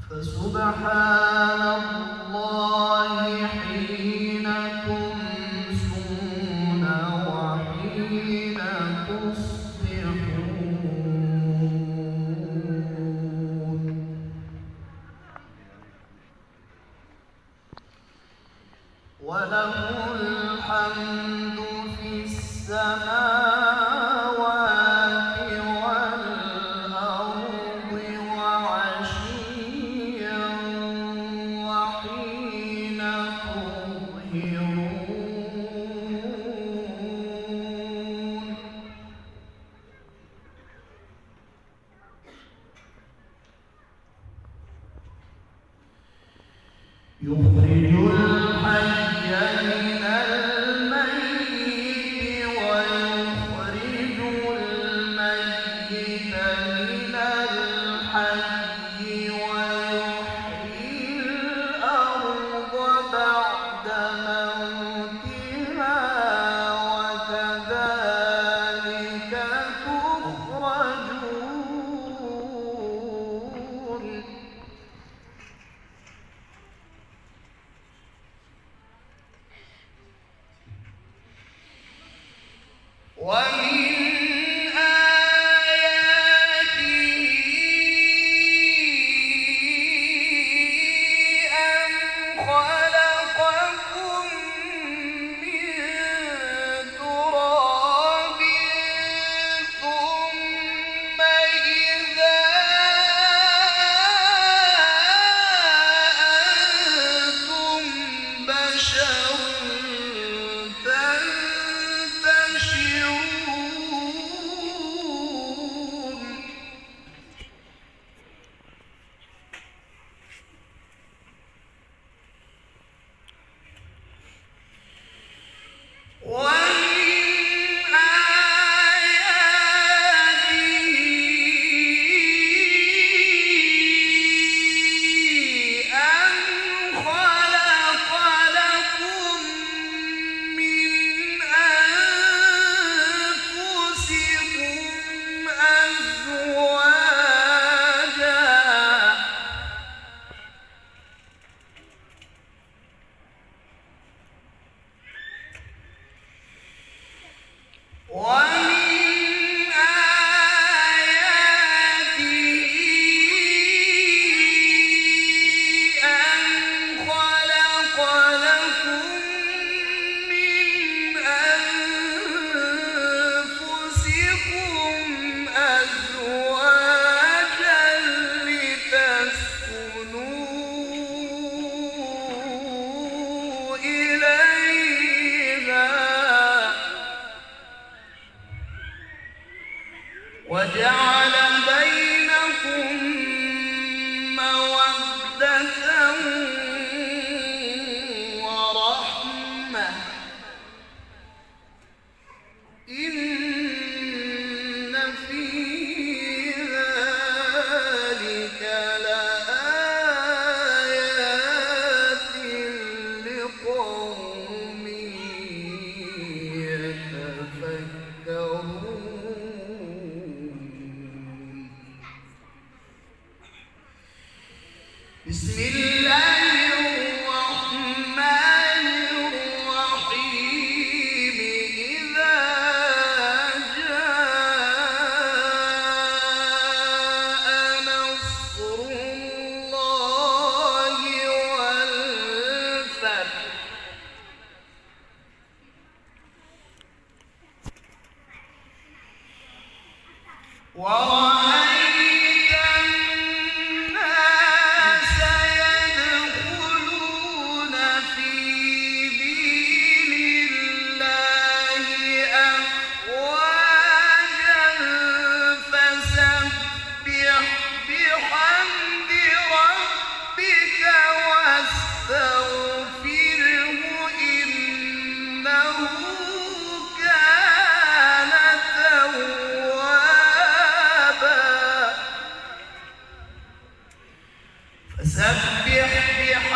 فسبحان الله حين تمسون وحين تصبحون وله الحمد في السماوات والأرض وعشيا وحين تظهرون يخرج الحي من الميت ويخرج الميت من الحي ويحيي الأرض بعد موتها وكذلك تخرجون ومن آياته أن خلقكم من تراب ثم إذا أنتم بشر وجعل بينكم مودة ورحمة إن في ذلك لآيات لقوم يتفكرون بسم الله الرحمن الرحيم إذا جاء نصر الله والفتح ورأيت الناس يدخلون في دين الله أفواجا فسبح بحمد ربك واستغفره إنه كان فسبح بحمد